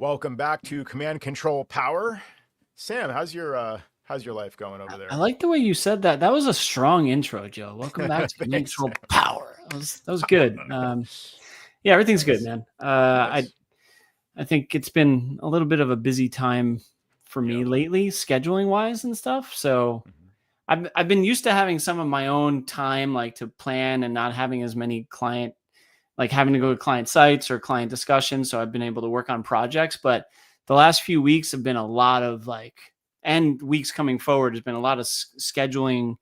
Welcome back to Command Control Power. Sam, how's your life going over I there? like the way you said that. That was a strong intro, Joe. Welcome back to Command Thanks, Control Sam. Power. That was good. Yeah, everything's good, Nice. man. Nice. I think it's been a little bit of a busy time for Yeah. me lately, scheduling wise and stuff. So Mhm. I've been used to having some of my own time, like to plan and not having as many like having to go to client sites or client discussions. So I've been able to work on projects, but the last few weeks have been a lot of and weeks coming forward has been a lot of scheduling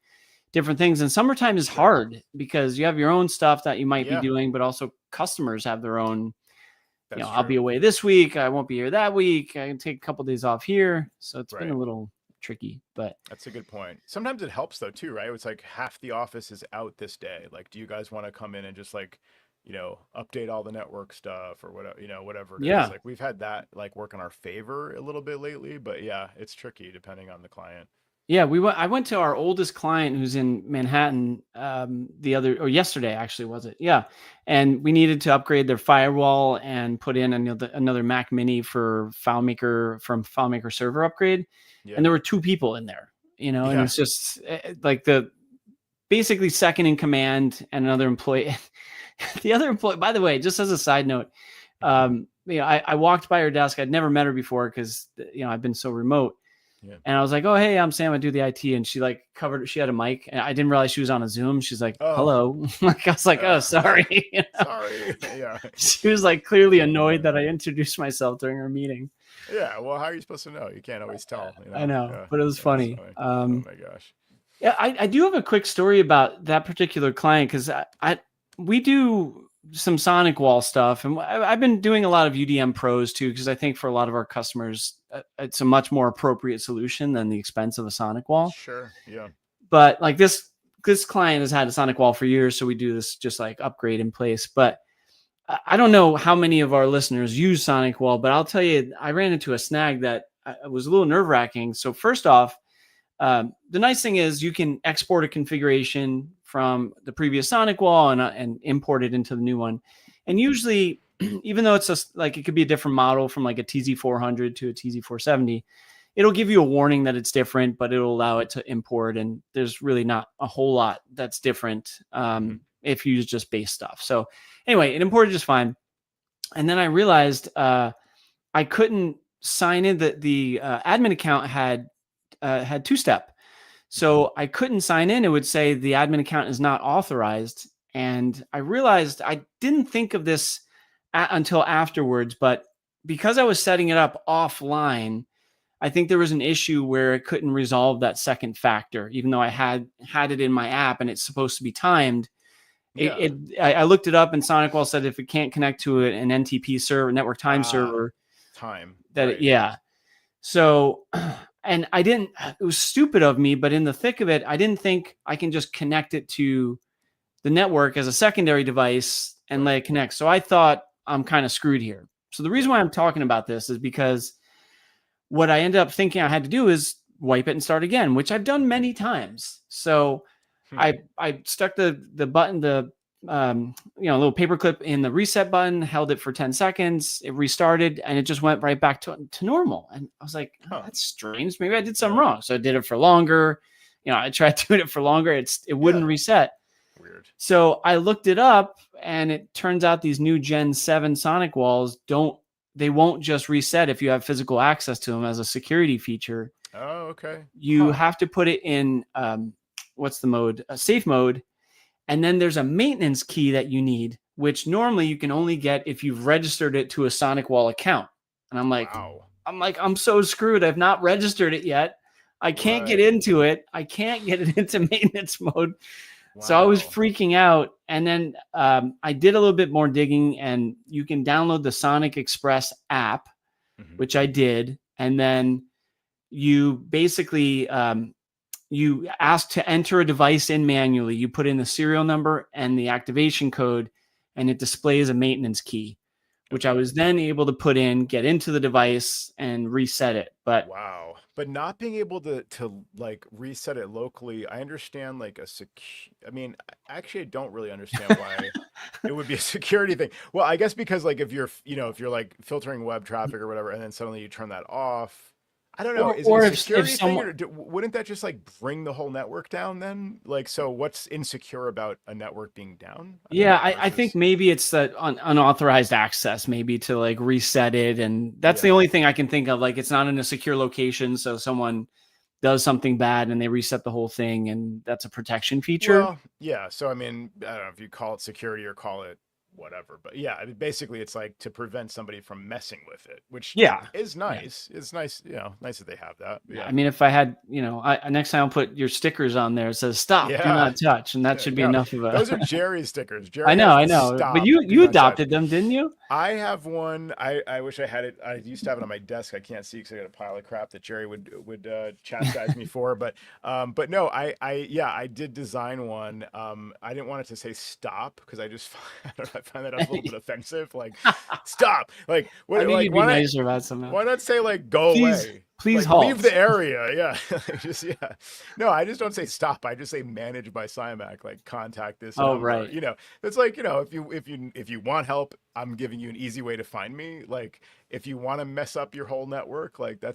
different things. And summertime is Sure. hard because you have your own stuff that you might be Yeah, doing, but also customers have their own. that's I'll be true. away this week. I won't be here that week. I can take a couple days off here. So it's been Right. a little tricky, but That's a good point. Sometimes it helps though too, right? It's like half the office is out this day. Like, do you guys want to come in and just update all the network stuff or whatever, whatever it is. yeah. Like we've had that like work in our favor a little bit lately, but yeah, it's tricky depending on the client. Yeah, I went to our oldest client who's in Manhattan the other or yesterday actually was it? Yeah, and we needed to upgrade their firewall and put in another Mac Mini for FileMaker server upgrade, and Yeah. there were two people in there, and Yeah. it's just like the basically second in command and another employee. The other employee, by the way, just as a side note, I walked by her desk. I'd never met her before because I've been so remote. Yeah. And I was like, "Oh, hey, I'm Sam. I do the IT." And she like covered. She had a mic, and I didn't realize she was on a Zoom. She's like, Oh, "Hello." Like I was like, "Oh, uh, sorry." sorry. Yeah. She was like clearly Oh annoyed that man. I introduced myself during her meeting. Yeah. Well, how are you supposed to know? You can't always tell, I know, Yeah. but it was Yeah. It's funny. funny. Oh my gosh. Yeah, I do have a quick story about that particular client because we do some SonicWall stuff, and I've been doing a lot of UDM pros too because I think for a lot of our customers, it's a much more appropriate solution than the expense of a SonicWall. Sure. Yeah. But like this client has had a SonicWall for years, so we do this just like upgrade in place. But I don't know how many of our listeners use SonicWall, but I'll tell you, I ran into a snag that was a little nerve wracking. So first off, the nice thing is you can export a configuration from the previous SonicWall and import it into the new one. And usually, even though it's like it could be a different model from like a TZ400 to a TZ470, it'll give you a warning that it's different, but it'll allow it to import. And there's really not a whole lot that's different Hmm. if you use just base stuff. So anyway, it imported just fine. And then I realized I couldn't sign in. That the admin account had two-step. Hmm. So I couldn't sign in. It would say the admin account is not authorized. And I realized I didn't think of this until afterwards, but because I was setting it up offline, I think there was an issue where it couldn't resolve that second factor, even though I had it in my app and it's supposed to be timed. Yeah. I looked it up and SonicWall said if it can't connect to an NTP server, network time Ah, server, time. Right. yeah. So, and I didn't, it was stupid of me, but in the thick of it, I didn't think I can just connect it to the network as a secondary device and let Right. it connect. So I thought I'm kind of screwed here. So the reason Yeah. why I'm talking about this is because what I ended up thinking I had to do is wipe it and start again, which I've done Hmm. many times. So Hmm. I stuck the button, the little paperclip in the reset button, held it for 10 seconds, it restarted, and it just went right back to normal. And I was like, oh, Huh. that's strange. Maybe I did something Yeah. wrong. So I did it for longer. I tried doing it for longer. It wouldn't Yeah. reset. Weird. So I looked it up, and it turns out these new Gen 7 Sonic walls they won't just reset if you have physical access to them as a security feature. Oh, okay. You Huh. have to put it in what's the mode? A safe mode. And then there's a maintenance key that you need, which normally you can only get if you've registered it to a SonicWall account. And Wow. I'm so screwed. I've not registered it yet. I can't get Right. into it. I can't get it into maintenance mode. So I was Wow. freaking out. And then I did a little bit more digging, and you can download the Sonic Express app, Hmm. which I did. And then you basically you ask to enter a device in manually. You put in the serial number and the activation code, and it displays a maintenance key, which I Okay. was then able to put in, get into the device, and reset it. But Wow. But not being able to like reset it locally, I understand like I mean, actually I don't really understand why It would be a security thing. Well, I guess because like if you're, if you're like filtering web traffic or whatever, and then suddenly you turn that off, I don't know. Is it a Or if security thing, someone, or wouldn't that just like bring the whole network down then? Like, so what's insecure about a network being down? I don't yeah, know. I think Versus, maybe it's that unauthorized access, maybe to like reset it, and that's the yeah. only thing I can think of. Like it's not in a secure location, so someone does something bad and they reset the whole thing, and that's a protection feature. Well, yeah. So I mean, I don't know if you call it security or call it whatever, but yeah, I mean, basically it's like to prevent somebody from messing with it, which Yeah. is Yeah. nice. It's nice, nice that they have that. But I yeah. mean, if I had, next time I'll put your stickers on there. It says stop, do Yeah. not touch, and that should be No, enough of those a. are Jerry's stickers. Jerry I has the know, but stop, you do not touch. adopted them, didn't you? I have one. I wish I had it. I used to have it on my desk. I can't see because I got a pile of crap that Jerry would chastise me for. But no, yeah, I did design one. I didn't want it to say stop because I just I don't know, I find that a little bit offensive. Like stop. Like I what? knew Like you'd be nicer about somehow. why not say like go Please, away? please Like leave halt. the area. Yeah. Just yeah. No, I just don't say stop. I just say manage by SIMAC. Like contact this Oh, number. right. It's like, if you want help, I'm giving you an easy way to find me. Like if you want to mess up your whole network, like I'm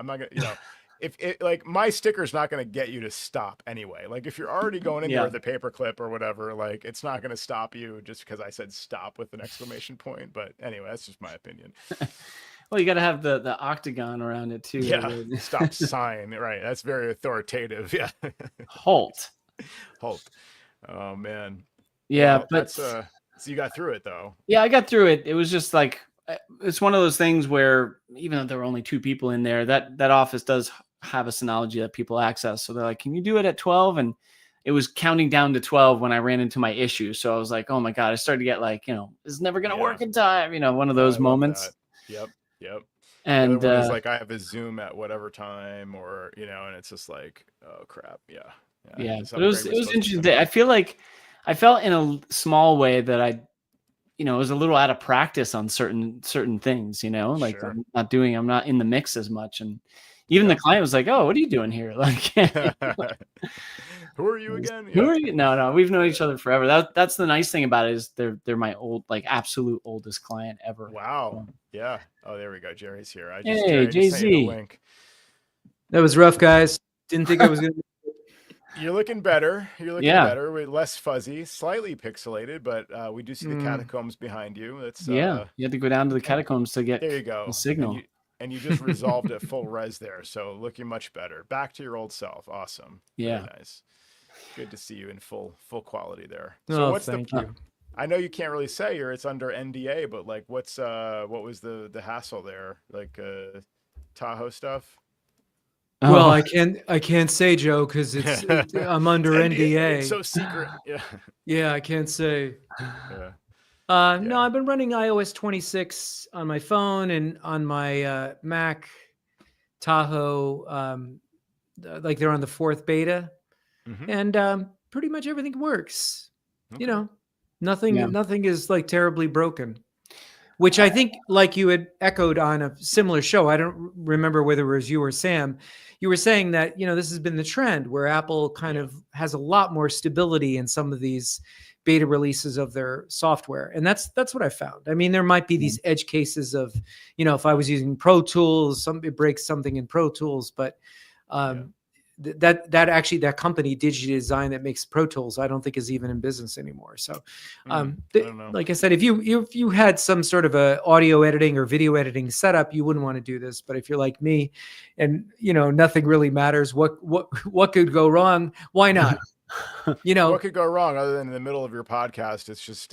not gonna, if it like my sticker's not gonna get you to stop anyway. Like if you're already going in there Yeah. with a paperclip or whatever, like it's not gonna stop you just because I said stop with an exclamation point. But anyway, that's just my opinion. Well, you got to have the octagon around it too. Yeah. Stop sign. Right. That's very authoritative. Yeah. Halt. Halt. Oh man. Yeah, Well, but that's so you got through it though. yeah, I got through it. It was just like it's one of those things where even though there were only 2 people in there, that office does have a Synology that people access. So they're like, "Can you do it at 12?" And it was counting down to 12 when I ran into my issue. So I was like, "Oh my god!" I started to get like, it's never gonna work in time. One of Oh, those I love moments. that. Yep. Yep. The other And one is like I have a Zoom at whatever time or and it's just like, oh crap. Yeah. yeah, This but it was upgrade was supposed to be interesting. coming I out. feel like I felt in a small way that was a little out of practice on certain things, like Sure. I'm not in the mix as much. And even the Yep. client was like, "Oh, what are you doing here?" Like, Who are you again? who Yeah. are you? No, we've known each other forever. That's the nice thing about it is they're my absolute oldest client ever. Wow. So, Yeah. Oh, there we go. Jerry's here. hey, I just sent you the JZ. link. That was rough, guys. Didn't think I was gonna. You're looking better. You're looking Yeah. better. With less fuzzy, slightly pixelated, but we do see the catacombs behind you. That's Yeah, you had to go down to the catacombs to get there you go. the signal. And you just resolved it full res there, so looking much better. Back to your old self. Awesome. Yeah. Very nice. Good to see you in full quality there. Oh, what's thank you. I know you can't really say or it's under NDA, but like what was the hassle there? Like Tahoe stuff? Well, Oh, I can't say, Joe, because I'm under NDA. It's so secret. Yeah. Yeah, I can't say. Yeah. No, I've been running iOS 26 on my phone and on my Mac Tahoe. Like they're on the 4th beta, and pretty much everything works. Okay. Nothing is like terribly broken. Which I think, like you had echoed on a similar show, I don't remember whether it was you or Sam, you were saying that, this has been the trend where Apple kind of has a lot more stability in some of these beta releases of their software. And that's what I found. I mean, there might be these edge cases of, if I was using Pro Tools, it breaks something in Pro Tools, but that company DigiDesign that makes Pro Tools, I don't think is even in business anymore. So, I don't know. like I said, if you had some sort of a audio editing or video editing setup, you wouldn't want to do this. But if you're like me, and nothing really matters, what could go wrong? Why not? What could go wrong other than in the middle of your podcast? It's just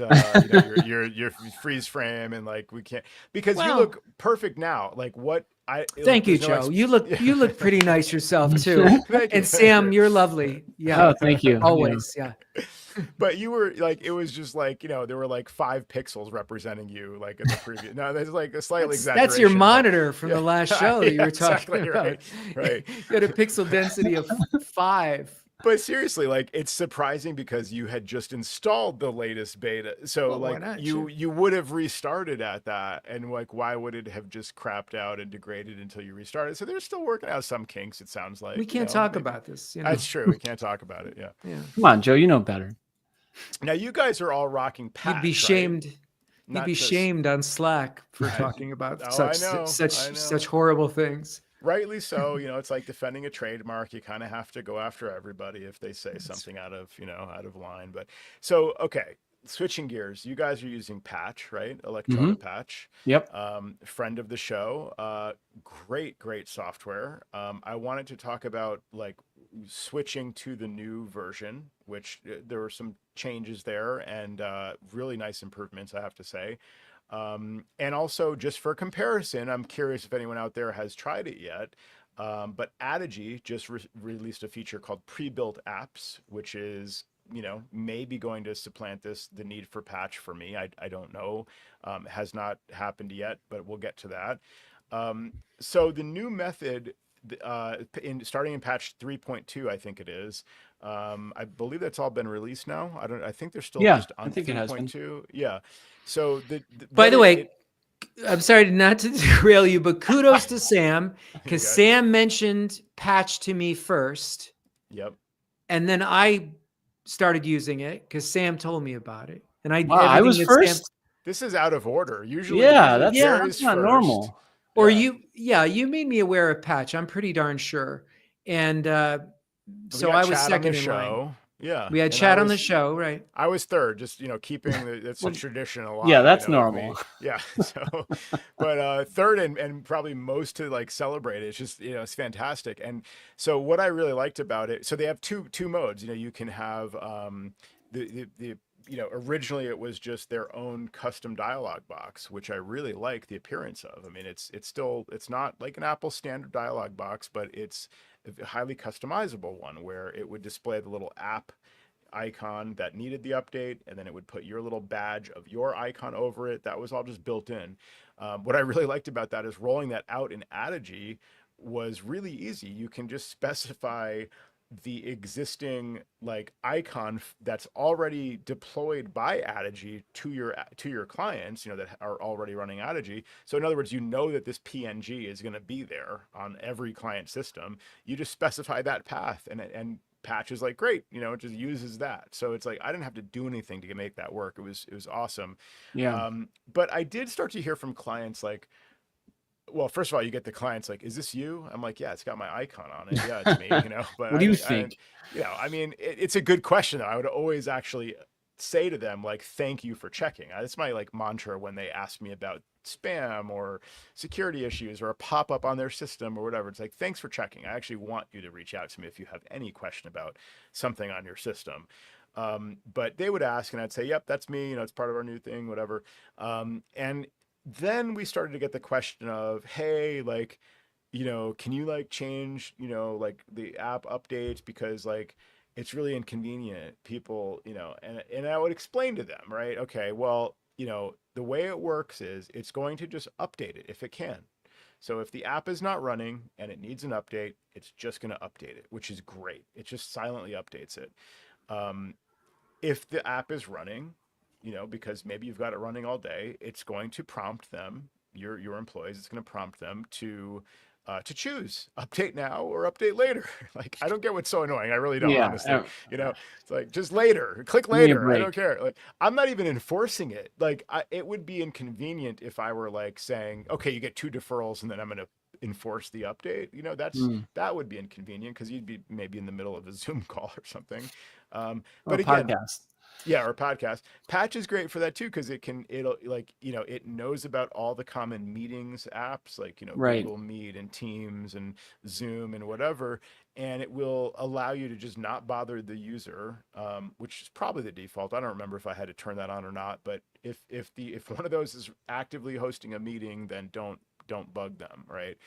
your freeze frame and like we can't because you look perfect now. Like what Thank you, Joe. You look pretty nice yourself too. And Sam, you're lovely. Yeah. Oh, thank you. Always. Yeah. But you were like, it was just like, there were like 5 pixels representing you like in the previous. No, there's like a slightly exaggeration. That's your monitor from the last show that you were talking about. Right. You had a pixel density of 5. But seriously, like it's surprising because you had just installed the latest beta. So why not? you would have restarted at that. And like, why would it have just crapped out and degraded until you restarted? So they're still working out some kinks, it sounds like. We can't talk about this. That's true. We can't talk about it. Yeah. Come on, Joe, you know better. Now you guys are all rocking You'd be patch, right? shamed. You'd Not be just shamed on Slack for I, talking about oh, I such know. horrible things. Rightly so. It's like defending a trademark. You kind of have to go after everybody if they say That's something out of line. But so, okay, switching gears. You guys are using Patch, right? Hmm. Electrona Patch. Yep. Friend of the show. Great software. I wanted to talk about like switching to the new version, which there were some changes there and really nice improvements, I have to say. And also, just for comparison, I'm curious if anyone out there has tried it yet. But Adigy just released a feature called Prebuilt Apps, which is maybe going to supplant the need for patch for me. I don't know. Has not happened yet, but we'll get to that. So the new method, in starting in patch 3.2, I think it is. I believe that's all been released now. I think they're still Yeah, just I on think it has been. 3.2. Yeah. So By what the it way, I'm sorry not to derail you, but kudos to Sam you because got Sam mentioned patch to me first, yep. and then I started using it because Sam told me about it, and I Wow, I everything was that Sam. first. This is out of order. Yeah, Usually that's Yeah, Jerry's that's not first. normal. or Yeah. you made me aware of patch. I'm pretty darn sure, and We so got I was chat on the second in line. show. Yeah. We had And I chat on the was show, right? I was third, just keeping that's a Well, tradition yeah, alive, that's with me. normal. Yeah. So, but third and probably most to like celebrate. It's just it's fantastic. And so what I really liked about it, so they have two modes. You can have the originally it was just their own custom dialog box, which I really like the appearance of. I mean, it's not like an Apple standard dialog box, but it's a highly customizable one where it would display the little app icon that needed the update, and then it would put your little badge of your icon over it. That was all just built in. What I really liked about that is rolling that out in Adigy was really easy. You can just specify the existing like icon that's already deployed by Adigy to your clients, that are already running Adigy. So in other words, that this PNG is going to be there on every client system. You just specify that path, and Patch is like, great, it just uses that. So it's like I didn't have to do anything to make that work. It was awesome. Yeah. But I did start to hear from clients like, well, first of all, you get the clients like, "Is this you?" I'm like, "Yeah, it's got my icon on it. Yeah, it's me." But What do you think? I mean, it's a good question though. I would always actually say to them like, "Thank you for checking." That's my like mantra when they ask me about spam or security issues or a pop up on their system or whatever. It's like, "Thanks for checking. I actually want you to reach out to me if you have any question about something on your system." But they would ask, and I'd say, "Yep, that's me. It's part of our new thing, whatever." And then we started to get the question of, hey, like, can you like change, like the app updates because like it's really inconvenient. People, and I would explain to them, right? Okay, well, the way it works is it's going to just update it if it can. So if the app is not running and it needs an update, it's just going to update it, which is great. It just silently updates it. Um, if the app is running, because maybe you've got it running all day, it's going to prompt them, your employees, it's going to prompt them to choose update now or update later. Like, I don't get what's so annoying. I really don't, Yeah. honestly. It's like just later, click Give me a later. I break. don't care. Like, I'm not even enforcing it. Like, it would be inconvenient if I were like saying, okay, you get 2 deferrals and then I'm going to enforce the update. Mm. That would be inconvenient because you'd be maybe in the middle of a Zoom call or something. Or a But again, podcast. yeah, or podcast. Patch is great for that too because it'll like it knows about all the common meetings apps like Right. Google Meet and Teams and Zoom and whatever, and it will allow you to just not bother the user, which is probably the default. I don't remember if I had to turn that on or not, but if one of those is actively hosting a meeting, then don't bug them, right?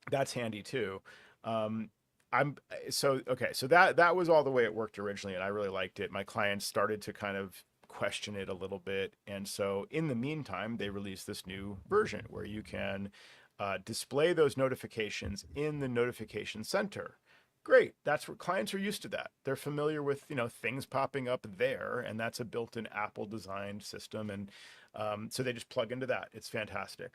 That's handy too. Um, I'm so okay. So that was all the way it worked originally, and I really liked it. My clients started to kind of question it a little bit, and so in the meantime, they released this new version where you can display those notifications in the notification center. Great. That's what clients are used to. That they're familiar with, things popping up there, and that's a built-in Apple designed system, and so they just plug into that. It's fantastic.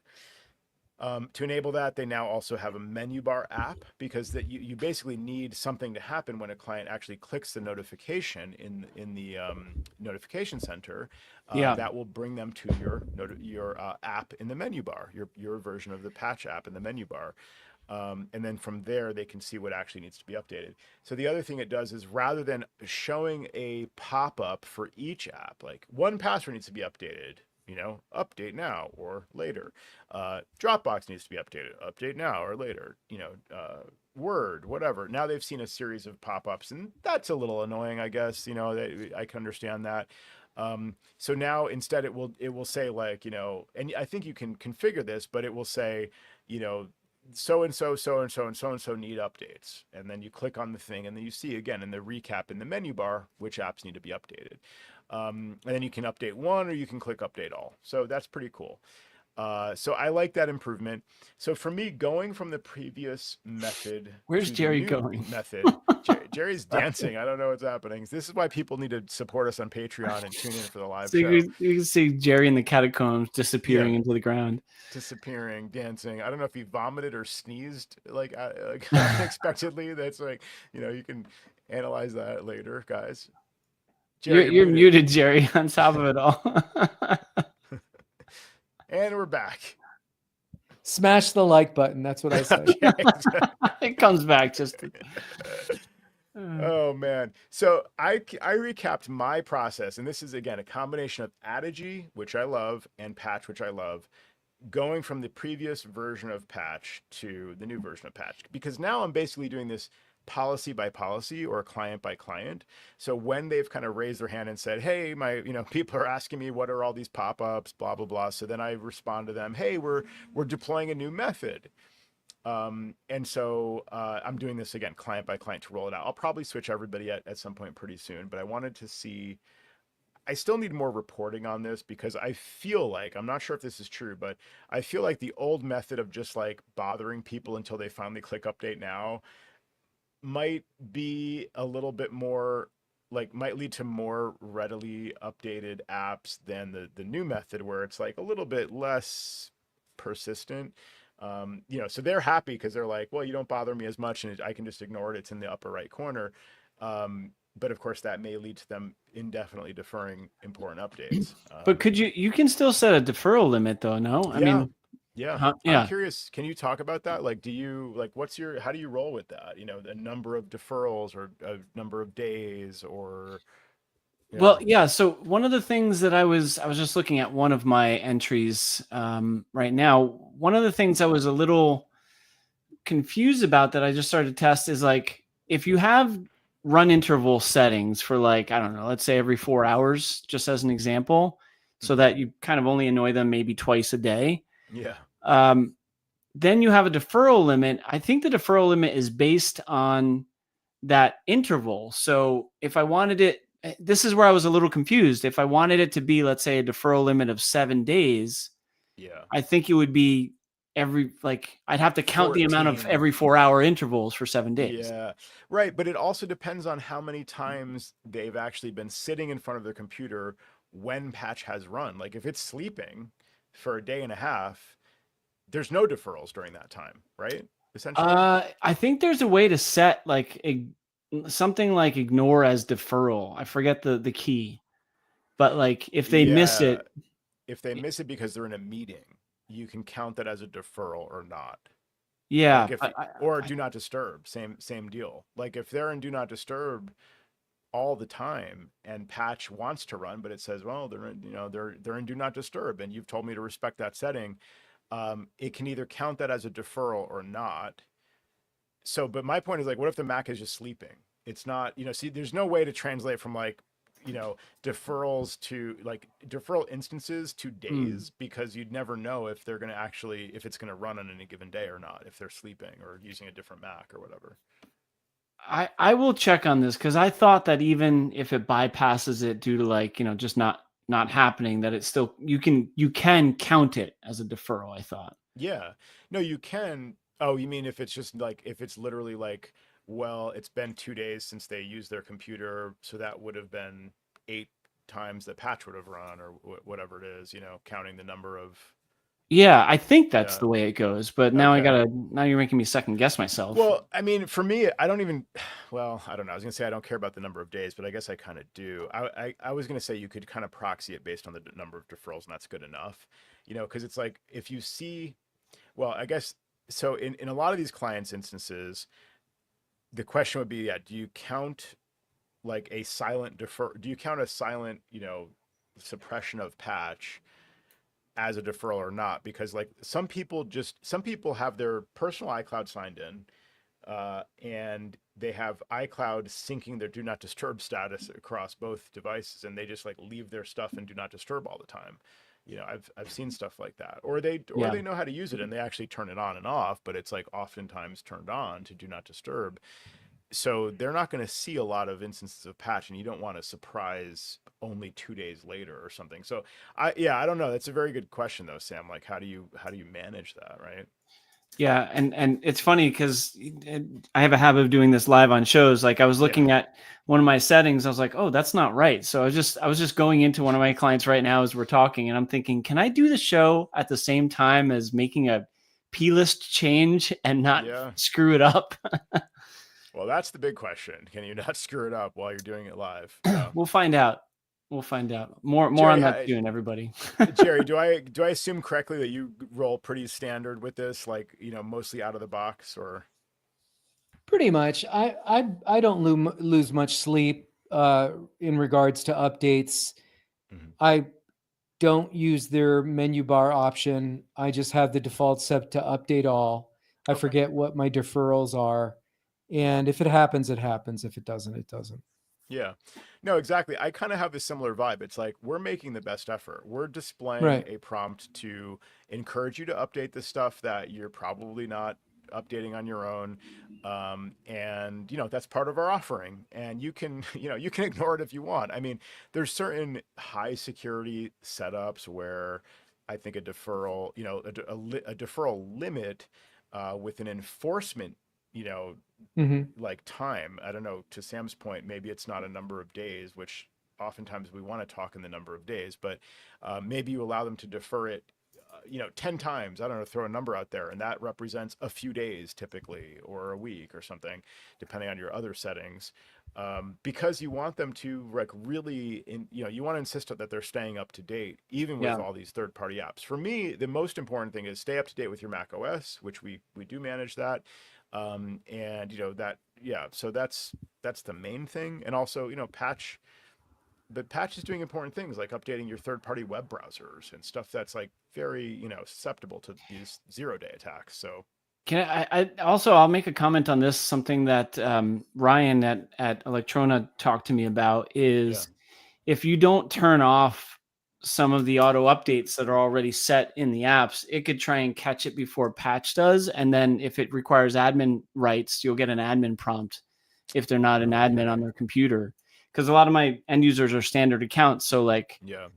To enable that, they now also have a menu bar app, because that you basically need something to happen when a client actually clicks the notification in the notification center, Yeah. that will bring them to your app in the menu bar, your version of the patch app in the menu bar. And then from there, they can see what actually needs to be updated. So the other thing it does is, rather than showing a pop-up for each app, like one password needs to be updated, update now or later. Dropbox needs to be update now or later. Word, whatever. Now they've seen a series of pop-ups, and that's a little annoying, I guess. I can understand that. So now instead it will say, like, and I think you can configure this, but it will say, so and so, so and so, and so and so need updates. And then you click on the thing, and then you see again in the recap in the menu bar which apps need to be updated. And then you can update one, or you can click update all. So that's pretty cool. So I like that improvement. So for me, going from the previous method Where's to the Jerry new going? method, Jerry's dancing. I don't know what's happening. This is why people need to support us on Patreon and tune in for the live So show. you can see Jerry in the catacombs Yeah, disappearing into the ground. disappearing, dancing. I don't know if he vomited or sneezed like unexpectedly. That's like, you can analyze that later, guys. Jerry, you're You're muted. muted, Jerry, on top of it all. And we're back. Smash the like button. That's what I say. Okay. It comes back just Oh man. So I recapped my process, and this is again a combination of Adigy, which I love, and Patch, which I love, going from the previous version of Patch to the new version of Patch, because now I'm basically doing this policy by policy or client by client. So when they've kind of raised their hand and said, hey, my, people are asking me, what are all these pop-ups, blah blah blah, so then I respond to them, hey, we're deploying a new method. And so I'm doing this again client by client to roll it out. I'll probably switch everybody at some point pretty soon, but I wanted to see, I still need more reporting on this, because I feel like, I'm not sure if this is true, but I feel like the old method of just like bothering people until they finally click update now might be a little bit more, like, might lead to more readily updated apps than the new method, where it's like a little bit less persistent. So they're happy because they're like, well, you don't bother me as much, and I can just ignore it. It's in the upper right corner. But of course, that may lead to them indefinitely deferring important updates. But you can still set a deferral limit though, no? I Yeah, mean, yeah. I'm yeah. curious, can you talk about that? Like, how do you roll with that? The number of deferrals, or a number of days, or, Well, yeah. So one of the things that I was just looking at one of my entries right now. One of the things I was a little confused about that I just started to test is, like, if you have run interval settings for, like, I don't know, let's say every 4 hours, just as an example, so Mhm. that you kind of only annoy them maybe twice a day. Yeah. Um, then you have a deferral limit. I think the deferral limit is based on that interval. So if I wanted it, this is where I was a little confused. If I wanted it to be, let's say, a deferral limit of 7 days, Yeah. I think it would be I'd have to count the amount of 14. every 4 hour intervals for 7 days. Yeah, right. But it also depends on how many times they've actually been sitting in front of their computer when patch has run. Like, if it's sleeping for a day and a half, there's no deferrals during that time, right? Essentially. I think there's a way to set something like ignore as deferral. I forget the key, but like if they miss Yeah. it, If they miss it because they're in a meeting, you can count that as a deferral or not. Like, yeah, if, or do not disturb, same deal. Like, if they're in do not disturb all the time and patch wants to run, but it says, well, they're in, they're in do not disturb, and you've told me to respect that setting, it can either count that as a deferral or not. So, but my point is, like, what if the Mac is just sleeping? It's not, see, there's no way to translate from, like, deferrals to, like, deferral instances to mm, days, because you'd never know if they're going to actually, if it's going to run on any given day or not, if they're sleeping or using a different Mac or whatever. I will check on this, because I thought that even if it bypasses it due to, like, just not happening, that it's still you can count it as a deferral. I thought. Yeah. No, you can. Oh, you mean if it's just like, if it's literally like, well, it's been 2 days since they used their computer, so that would have been 8 times the patch would have run, or whatever it is, counting the number of Yeah, I think that's Yeah. the way it goes, but Okay. now you're making me second guess myself. Well, I mean, for me, I don't even. Well, I don't know. I was gonna say I don't care about the number of days, but I guess I kind of do. I was gonna say you could kind of proxy it based on the number of deferrals, and that's good enough. Because it's like if you see, well, I guess so. In a lot of these clients' instances, the question would be, yeah, do you count like a silent defer? Do you count a silent, suppression of patch as a deferral or not? Because like some people have their personal iCloud signed in, and they have iCloud syncing their do not disturb status across both devices, and they just like leave their stuff in do not disturb all the time. I've seen stuff like that, or Yeah. they know how to use it and they actually turn it on and off, but it's like oftentimes turned on to do not disturb. So they're not going to see a lot of instances of patch, and you don't want to surprise only 2 days later or something. So I don't know. That's a very good question though, Sam. Like how do you manage that, right? Yeah, and it's funny because I have a habit of doing this live on shows. Like I was Yeah. looking at one of my settings, I was like, "Oh, that's not right." So I was just going into one of my clients right now as we're talking, and I'm thinking, "Can I do the show at the same time as making a P list change and not Yeah. screw it up?" Well, that's the big question. Can you not screw it up while you're doing it live? Yeah. We'll find out. We'll find out. More Jerry, on that soon, everybody. Jerry, do I assume correctly that you roll pretty standard with this, like mostly out of the box, or? Pretty much. I don't lose much sleep in regards to updates. Mhm. I don't use their menu bar option. I just have the default set to update all. I Okay. forget what my deferrals are. And if it happens, it happens. If it doesn't, it doesn't. Yeah. No, exactly. I kind of have a similar vibe. It's like we're making the best effort. We're displaying Right. a prompt to encourage you to update the stuff that you're probably not updating on your own. And that's part of our offering. And you can, you can ignore it if you want. I mean, there's certain high security setups where I think a deferral, a deferral limit with an enforcement, you know, Hmm. like time. I don't know, to Sam's point, maybe it's not a number of days, which oftentimes we want to talk in the number of days, but maybe you allow them to defer it 10 times. I don't know, throw a number out there, and that represents a few days typically, or a week or something, depending on your other settings. Because you want them to like really you want to insist that they're staying up to date even with Yeah. all these third party apps. For me, the most important thing is stay up to date with your Mac OS, which we do manage that. And that, yeah, so that's the main thing. And also, patch, but patch is doing important things like updating your third party web browsers and stuff that's like very, susceptible to these 0 day attacks. So Can I also I'll make a comment on this. Something that Ryan at Electrona talked to me about yeah. is if you don't turn off some of the auto updates that are already set in the apps, it could try and catch it before patch does. And then if it requires admin rights, you'll get an admin prompt if they're not an admin on Okay. their computer. Because a lot of my end users are standard accounts. So like Yeah.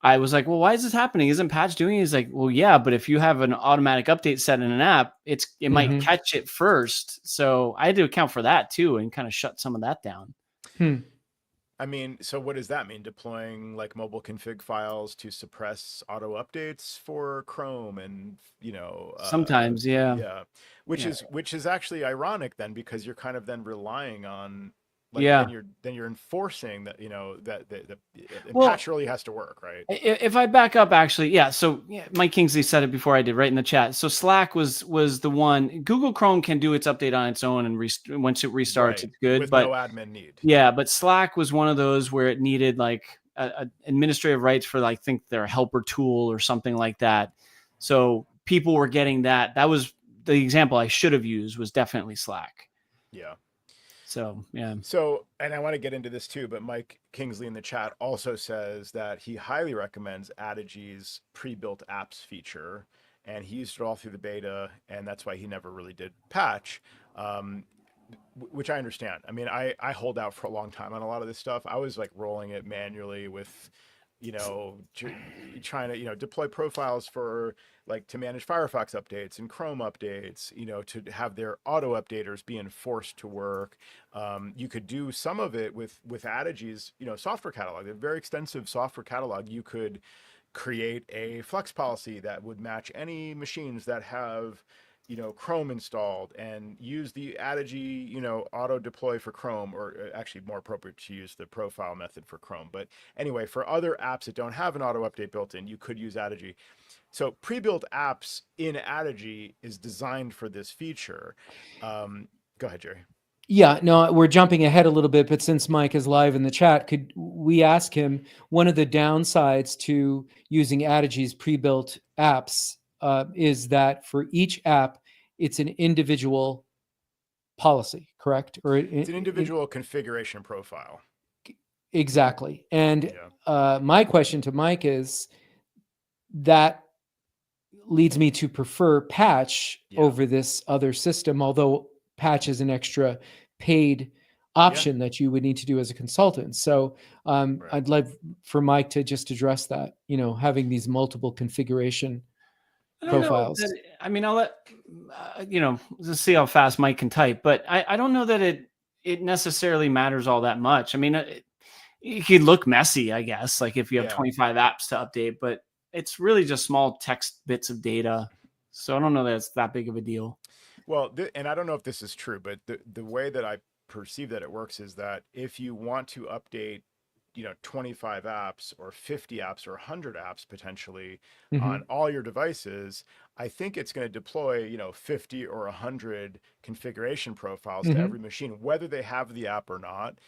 I was like, well, why is this happening? Isn't patch doing it? He's like, well, yeah, but if you have an automatic update set in an app, it might Hmm. catch it first. So I had to account for that too and kind of shut some of that down. Hmm. I mean, so what does that mean? Deploying like mobile config files to suppress auto updates for Chrome and, Sometimes, yeah. yeah, which Yeah. is actually ironic then, because you're kind of then relying on, like, Yeah. then you're enforcing that, that and Well, patch really has to work, right? if I back up, actually, yeah. So yeah, Mike Kingsley said it before I did, right in the chat. So Slack was the one. Google Chrome can do its update on its own, and once it restarts, Right. it's good. With no But admin need. yeah, but Slack was one of those where it needed like a administrative rights for like think their helper tool or something like that. So people were getting that. That was the example I should have used was definitely Slack. Yeah. So yeah, So, and I want to get into this too, but Mike Kingsley in the chat also says that he highly recommends Adigy's pre-built apps feature, and he used it all through the beta, and that's why he never really did patch, um, which I understand. I mean, I hold out for a long time on a lot of this stuff. I was like rolling it manually with, trying to, deploy profiles for like to manage Firefox updates and Chrome updates, to have their auto updaters be enforced to work. You could do some of it with Adigy's, software catalog, a very extensive software catalog. You could create a Flex policy that would match any machines that have, Chrome installed, and use the Adigy, auto deploy for Chrome, or actually more appropriate to use the profile method for Chrome. But anyway, for other apps that don't have an auto update built in, you could use Adigy. So pre-built apps in Adigy is designed for this feature. Go ahead, Jerry. Yeah, no, we're jumping ahead a little bit, but since Mike is live in the chat, could we ask him one of the downsides to using Adigy's pre-built apps is that for each app, it's an individual policy, correct? Or It's an individual configuration profile. exactly. And Yeah. my question to Mike is that leads me to prefer Patch over this other system, although Patch is an extra paid option that you would need to do as a consultant. So I'd like for Mike to just address that, having these multiple configuration profiles. I mean, I'll let let's see how fast Mike can type, but I don't know that it necessarily matters all that much. I mean, it could look messy, I guess, like if you have 25 apps to update, but it's really just small text bits of data. So I don't know that it's that big of a deal. Well, and I don't know if this is true, but the way that I perceive that it works is that if you want to update, 25 apps or 50 apps or 100 apps potentially on all your devices, I think it's going to deploy, 50 or 100 configuration profiles to every machine, whether they have the app or not.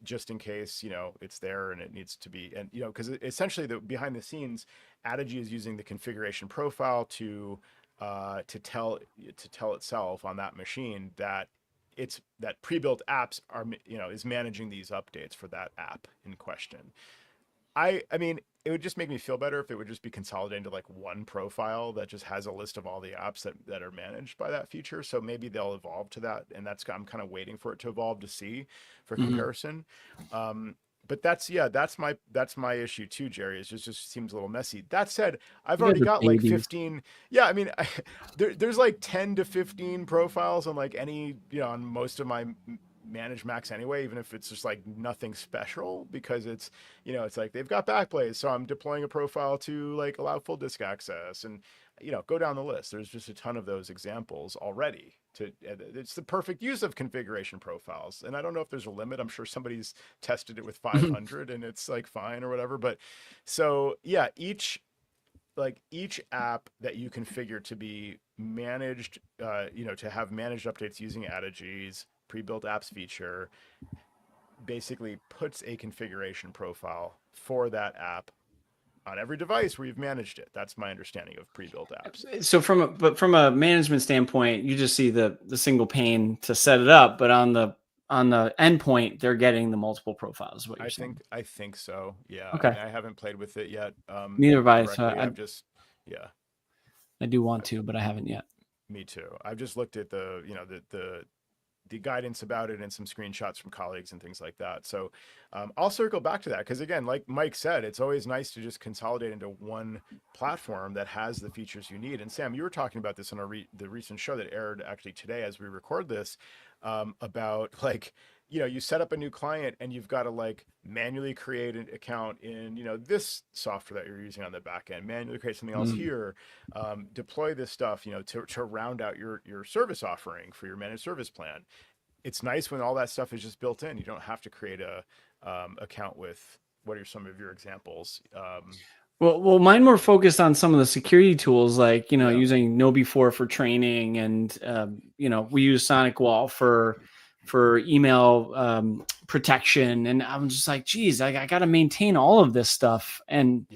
Just in case, it's there and it needs to be, and, because essentially behind the scenes, Adigy is using the configuration profile to tell itself on that machine that that pre-built apps are, is managing these updates for that app in question. I mean, it would just make me feel better if it would just be consolidated into like one profile that just has a list of all the apps that are managed by that feature. So maybe they'll evolve to that, and I'm kind of waiting for it to evolve to see for comparison. But that's my issue too, Jerry. It just seems a little messy. That said, I've already got like 15. Yeah, I mean, there's like 10 to 15 profiles on like any, on most of my managed Macs anyway, even if it's just like nothing special, because it's, it's like they've got backplays. So I'm deploying a profile to like allow full disk access, and, go down the list. There's just a ton of those examples already. It's the perfect use of configuration profiles. And I don't know if there's a limit. I'm sure somebody's tested it with 500 and it's like fine or whatever. But so yeah, each app that you configure to be managed, to have managed updates using Adigy's pre-built apps feature, basically puts a configuration profile for that app on every device where you've managed it. That's my understanding of pre-built apps. So from a management standpoint, you just see the single pane to set it up, but on the endpoint, they're getting the multiple profiles. What you're saying? I think so. Yeah. Okay. I mean, I haven't played with it yet. Neither have I. So I do want to, but I haven't yet. Me too. I've just looked at the guidance about it and some screenshots from colleagues and things like that. So I'll circle back to that, because again, like Mike said, it's always nice to just consolidate into one platform that has the features you need. And Sam, you were talking about this on the recent show that aired actually today as we record this, about like, you set up a new client and you've got to like manually create an account in, this software that you're using on the back end, manually create something else here, deploy this stuff, to round out your service offering for your managed service plan. It's nice when all that stuff is just built in. You don't have to create a account with, what are some of your examples? Well, mine more focused on some of the security tools, like, using KnowBe4 for training, and, we use SonicWall for email protection. And I'm just like, geez, I got to maintain all of this stuff. And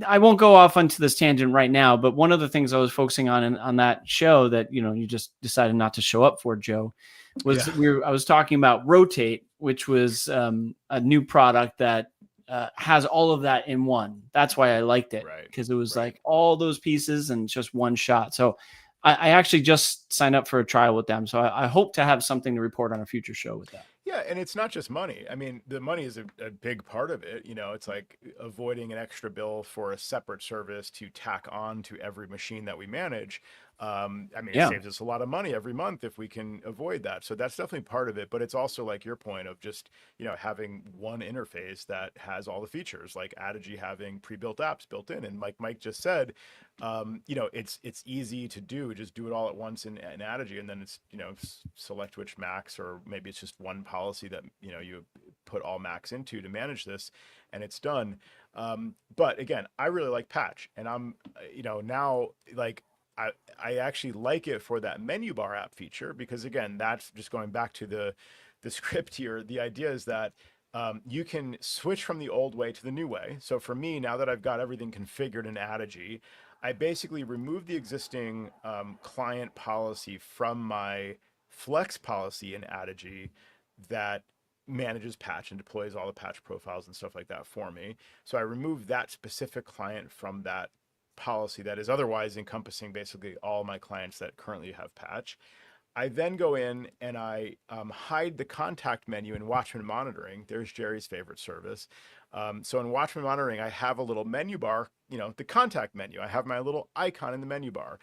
I won't go off onto this tangent right now, but one of the things I was focusing on that show that, you just decided not to show up for, Joe, was I was talking about Rotate, which was a new product that has all of that in one. That's why I liked it, because it was like all those pieces and just one shot. So I actually just signed up for a trial with them. So I hope to have something to report on a future show with that. Yeah, and it's not just money. I mean, the money is a big part of it. You know, it's like avoiding an extra bill for a separate service to tack on to every machine that we manage. I mean, it Yeah. saves us a lot of money every month if we can avoid that. So that's definitely part of it. But it's also like your point of just, you know, having one interface that has all the features, like Adigy having pre-built apps built in. And like Mike just said, you know, it's easy to do. Just do it all at once in Adigy, and then it's, you know, select which Macs, or maybe it's just one policy that, you know, you put all Macs into to manage this, and it's done. But again, I really like Patch, and I'm, you know, now like. I actually like it for that menu bar app feature, because again, that's just going back to the script here. The idea is that you can switch from the old way to the new way. So for me, now that I've got everything configured in Adigy, I basically remove the existing client policy from my Flex policy in Adigy that manages patch and deploys all the patch profiles and stuff like that for me. So I remove that specific client from that policy that is otherwise encompassing basically all my clients that currently have patch. I then go in and I hide the contact menu in Watchman Monitoring. There's Jerry's favorite service. So in Watchman Monitoring, I have a little menu bar, you know, the contact menu. I have my little icon in the menu bar.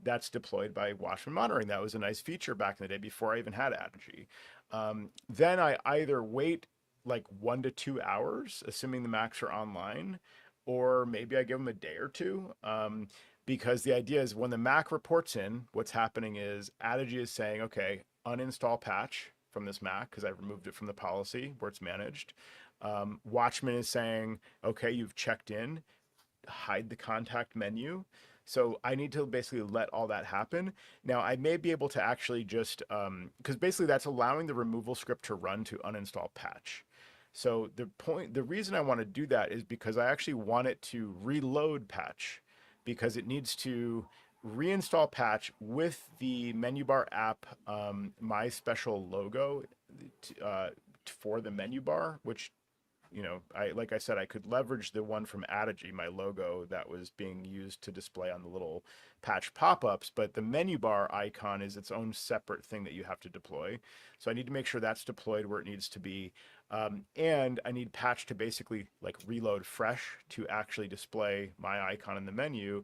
That's deployed by Watchman Monitoring. That was a nice feature back in the day before I even had Adigy. Then I either wait like 1 to 2 hours, assuming the Macs are online, or maybe I give them a day or two. Because the idea is when the Mac reports in, what's happening is Adigy is saying, okay, uninstall patch from this Mac because I removed it from the policy where it's managed. Watchman is saying, okay, you've checked in, hide the contact menu. So I need to basically let all that happen. Now I may be able to actually just, because basically that's allowing the removal script to run to uninstall patch. So the reason I want to do that is because I actually want it to reload patch, because it needs to reinstall patch with the menu bar app, my special logo for the menu bar, which, you know, like I said, I could leverage the one from Adigy, my logo that was being used to display on the little patch pop-ups, but the menu bar icon is its own separate thing that you have to deploy. So I need to make sure that's deployed where it needs to be. And I need patch to basically like reload fresh to actually display my icon in the menu.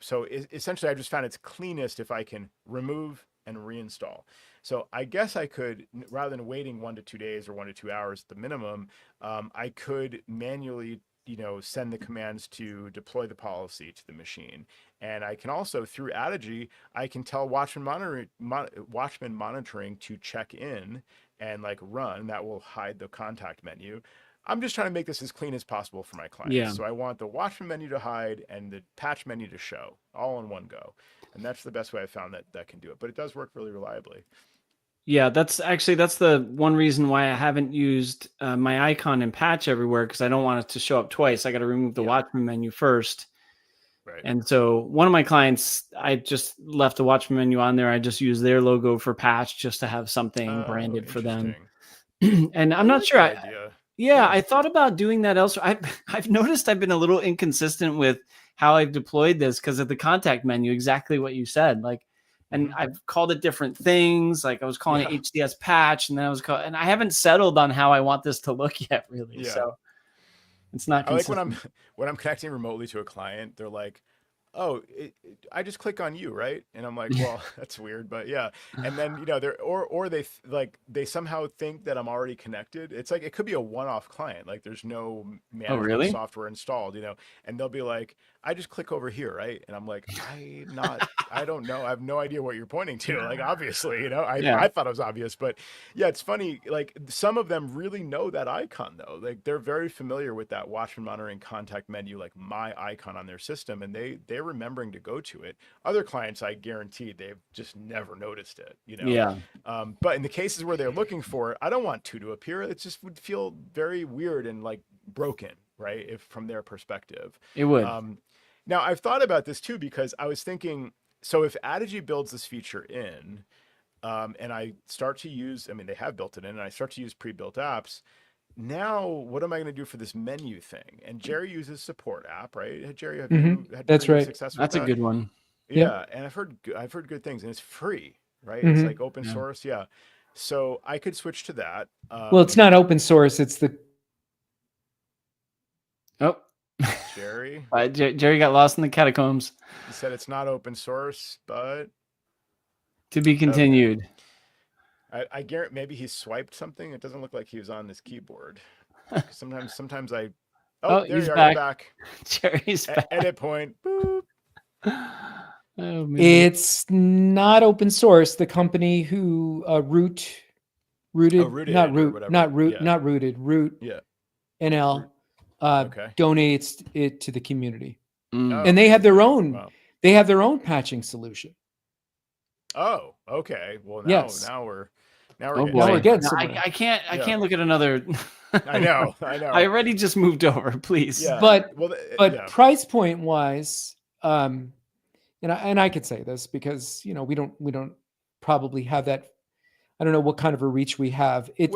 So essentially, I just found it's cleanest if I can remove and reinstall. So I guess I could, rather than waiting 1 to 2 days or 1 to 2 hours at the minimum, I could manually, you know, send the commands to deploy the policy to the machine. And I can also, through Adigy, I can tell Watchman Monitoring to check in and like run. That will hide the contact menu. I'm just trying to make this as clean as possible for my clients. Yeah. So I want the Watchman menu to hide and the patch menu to show all in one go. And that's the best way I found that can do it. But it does work really reliably. Yeah, that's the one reason why I haven't used my icon in patch everywhere, because I don't want it to show up twice. I got to remove the Yeah. Watchman menu first. Right. And so one of my clients, I just left the Watchman menu on there. I just use their logo for patch just to have something Oh, branded for them. interesting. And I I'm not like sure. that idea. Yeah, Yeah. I thought about doing that elsewhere. I've noticed I've been a little inconsistent with how I've deployed this because of the contact menu, exactly what you said. Like, and Mhm. I've called it different things. Like I was calling Yeah. it HDS patch, and then and I haven't settled on how I want this to look yet, really. Yeah. So it's not I like when I'm consistent. when I'm connecting remotely to a client, they're like, "Oh, I just click on you, right?" And I'm like, "Well, that's weird, but yeah." And then, you know, they're or they like they somehow think that I'm already connected. It's like it could be a one-off client, like there's no Oh, management really? software installed, you know. And they'll be like, "I just click over here, right?" And I'm like, I don't know. I have no idea what you're pointing to. Like, obviously, you know, Yeah. I thought it was obvious, but yeah, it's funny. Like, some of them really know that icon though. Like, they're very familiar with that Watchman Monitoring contact menu, like my icon on their system, and they're remembering to go to it. Other clients, I guarantee, they've just never noticed it. You know. Yeah, But in the cases where they're looking for it, I don't want two to appear. It just would feel very weird and like broken, right? If from their perspective. it would. Um, Now, I've thought about this too, because I was thinking, so if Adigy builds this feature in, and I start to use, I mean, they have built it in, and I start to use pre-built apps, now what am I going to do for this menu thing? And Jerry uses support app, right? Jerry, have Hmm. you had That's pretty good right. success with That's a that? good one. Yep. Yeah, and I've heard good things, and it's free, right? It's Hmm. like open Yeah. source, yeah. So I could switch to that. Well, it's not open source. It's the Oh, Jerry. Jerry got lost in the catacombs. He said it's not open source, but To be continued. I guarantee maybe he swiped something. It doesn't look like he was on this keyboard. Sometimes I. Oh, Oh, there he's you are. back. You're back. Jerry's back. Edit point. Boop. Oh, man. It's not open source. The company who rooted, Rooted not or root, whatever. not root, Yeah. not rooted, root Yeah. NL Okay. donates it to the community, Mm. and they have their own. Wow. They have their own patching solution. Oh, okay. Well, Yes. now we're Oh getting boy, Now we're getting No, somewhere. I can't Yeah. can't look at another. I know. I already just moved over. Please. Yeah. But Well, but price point wise, and I could say this because we don't probably have that. I don't know what kind of a reach we have. wait.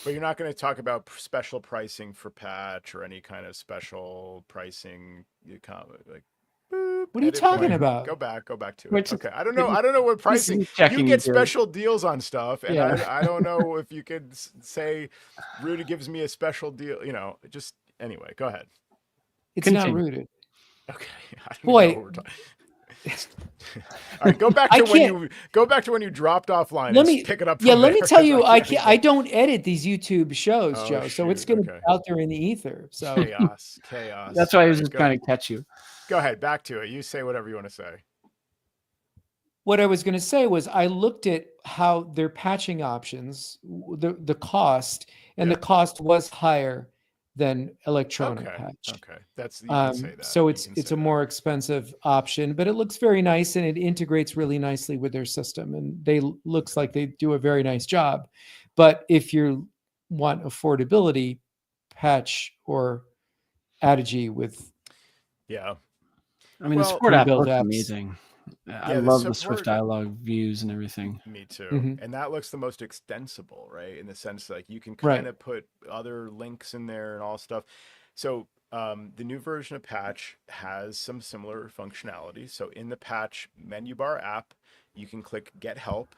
But you're not going to talk about special pricing for patch or any kind of special pricing. Like, boop, What are you edit talking point. about? Go back to We're it. just- Okay. I don't know what pricing. You checking get Jerry. special deals on stuff, and Yeah. I don't know if you could say Rudy gives me a special deal. Just anyway. Go ahead. It's not Continue. rooted. Okay. I don't Boy. know what we're talking. All right, go back I to can't- when you dropped offline. Let and me pick it up. Yeah, from let me there, tell 'cause you, can't I don't edit these YouTube shows, Oh, Joe. So it's shoot, going to okay. be out there in the ether. So chaos. That's why I was All just right, trying to catch you. go ahead. Back to it. You say whatever you want to say. what I was going to say was I looked at how their patching options, the cost, and Yeah. the cost was higher than electronic patch. Okay. That's you can say that. So You it's can it's say a that. more expensive option, but it looks very nice and it integrates really nicely with their system. And looks like they do a very nice job. But if you want affordability, patch or Adigy with Yeah. I mean, Well, the support app Prebuilt looks apps. amazing. I Yeah, the love the support- Swift dialogue views and everything. Me too. Mhm. And that looks the most extensible, right? In the sense like you can Right. kind of put other links in there and all stuff. So the new version of Patch has some similar functionality. So in the Patch menu bar app, you can click Get Help,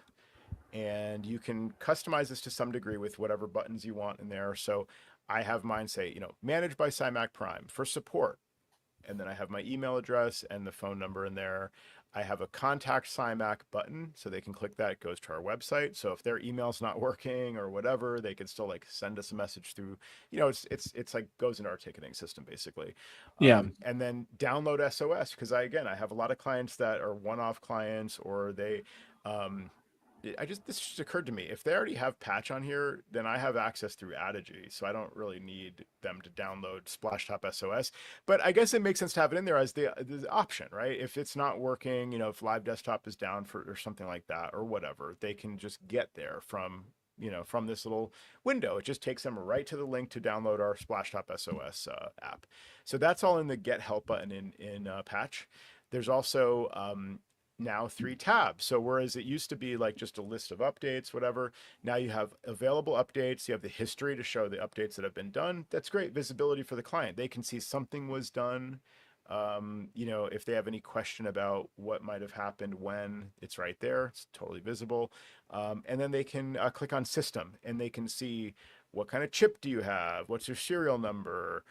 and you can customize this to some degree with whatever buttons you want in there. So I have mine say, managed by SciMac Prime for support. And then I have my email address and the phone number in there. I have a contact SciMac button, so they can click that. It goes to our website. So if their email's not working or whatever, they can still like send us a message through. It's like goes into our ticketing system basically. Yeah. And then download SOS because I have a lot of clients that are one-off clients or they. This just occurred to me. If they already have Patch on here, then I have access through Adigy, so I don't really need them to download Splashtop SOS. But I guess it makes sense to have it in there as the option, right? If it's not working, if Live Desktop is down or something like that or whatever, they can just get there from this little window. It just takes them right to the link to download our Splashtop SOS app. So that's all in the Get Help button in Patch. There's also now 3 tabs. So whereas it used to be like just a list of updates, whatever, now you have available updates. You have the history to show the updates that have been done. That's great visibility for the client. They can see something was done. If they have any question about what might have happened when, it's right there. It's totally visible. And then they can click on system and they can see what kind of chip do you have? What's your serial number?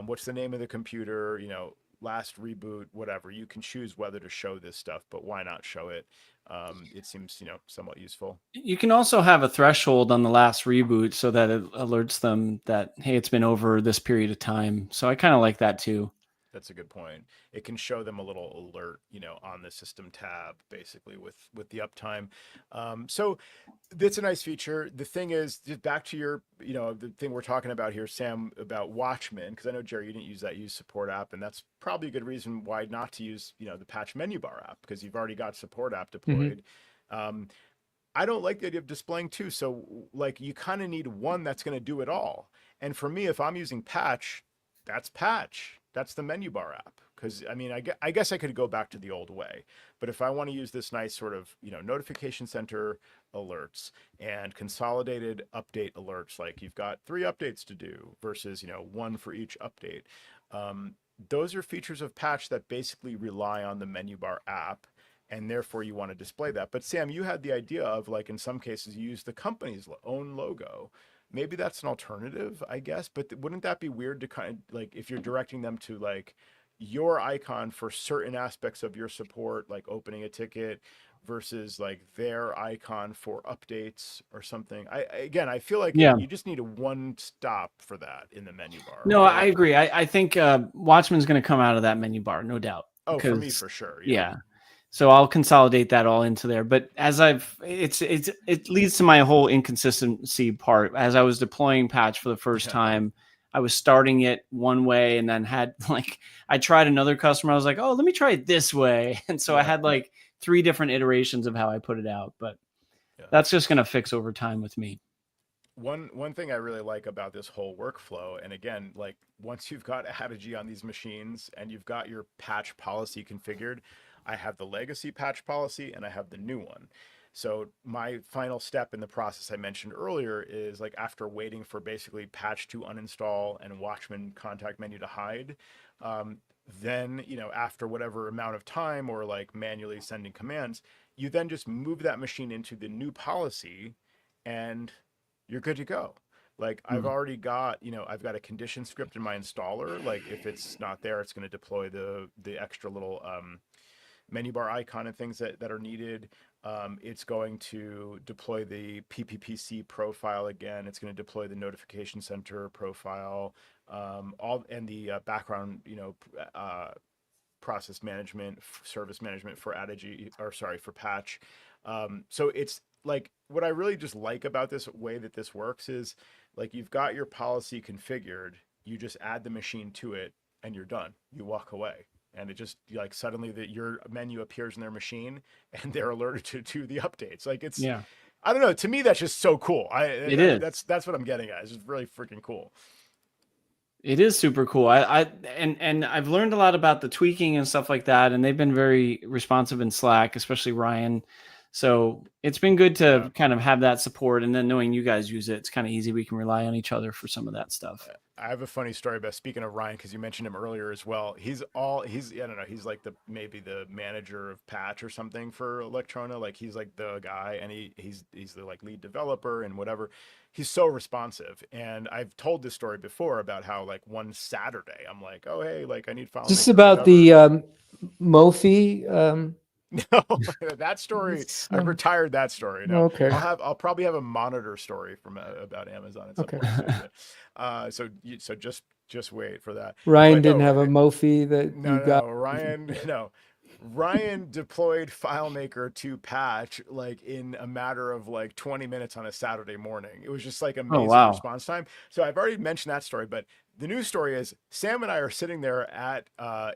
What's the name of the computer? Last reboot, whatever. You can choose whether to show this stuff, but why not show it? It seems, somewhat useful. You can also have a threshold on the last reboot so that it alerts them that, hey, it's been over this period of time. So I kind of like that too. That's a good point. It can show them a little alert, on the system tab, basically with the uptime. So that's a nice feature. The thing is, just back to your, the thing we're talking about here, Sam, about Watchmen, because I know, Jerry, you didn't use that use support app, and that's probably a good reason why not to use, the patch menu bar app, because you've already got support app deployed. I don't like the idea of displaying two. So like you kind of need one that's going to do it all. And for me, if I'm using patch, that's patch. That's the menu bar app. Because I guess I could go back to the old way, but if I want to use this nice sort of notification center alerts and consolidated update alerts, like you've got 3 updates to do versus 1 for each update, those are features of patch that basically rely on the menu bar app, and therefore you want to display that. But Sam, you had the idea of like in some cases you use the company's own logo. Maybe that's an alternative, I guess, but wouldn't that be weird to kind of like if you're directing them to like your icon for certain aspects of your support, like opening a ticket versus like their icon for updates or something. Again, I feel like Yeah. you just need a one stop for that in the menu bar, No, right? I agree. I think Watchman's going to come out of that menu bar, no doubt. Oh, for me, Because for sure. Yeah. yeah, so I'll consolidate that all into there. But as it leads to my whole inconsistency part. As I was deploying patch for the first time, I was starting it one way and then had like I tried another customer. I was like, oh, let me try it this way, and so I had like 3 different iterations of how I put it out. But that's just going to fix over time with me. One thing I really like about this whole workflow, and again, like once you've got Adigy on these machines and you've got your patch policy configured, I have the legacy patch policy and I have the new one. So my final step in the process I mentioned earlier is like after waiting for basically patch to uninstall and Watchman contact menu to hide, then after whatever amount of time or like manually sending commands, you then just move that machine into the new policy and you're good to go. Like I've already got, I've got a condition script in my installer. Like if it's not there, it's going to deploy the extra little menu bar icon and things that are needed. It's going to deploy the PPPC profile again. It's going to deploy the notification center profile, all and the background, process management, service management for Adigy, or sorry, for patch. So it's like what I really just like about this way that this works is like you've got your policy configured, you just add the machine to it and you're done. You walk away. And it just like suddenly that your menu appears in their machine and they're alerted to the updates. Like it's I don't know, to me that's just so cool. It is. That's what I'm getting at. It's just really freaking cool. It is super cool. And I've learned a lot about the tweaking and stuff like that, and they've been very responsive in Slack, especially Ryan. So it's been good to kind of have that support, and then knowing you guys use it, it's kind of easy. We can rely on each other for some of that stuff. I have a funny story about speaking of Ryan because you mentioned him earlier as well. He's I don't know, he's like maybe the manager of patch or something for Electrona. Like he's like the guy, and he's the like lead developer and whatever. He's so responsive, and I've told this story before about how like one Saturday I'm like, oh hey, like I need file. Just about the Mophie. No, that story. I've retired that story. No, okay. I'll probably have a monitor story from about Amazon at some point. So just wait for that. Ryan didn't have a Mophie that you got. No, Ryan. No, Ryan deployed FileMaker to patch like in a matter of like 20 minutes on a Saturday morning. It was just like amazing response time. So I've already mentioned that story, but the news story is Sam and I are sitting there at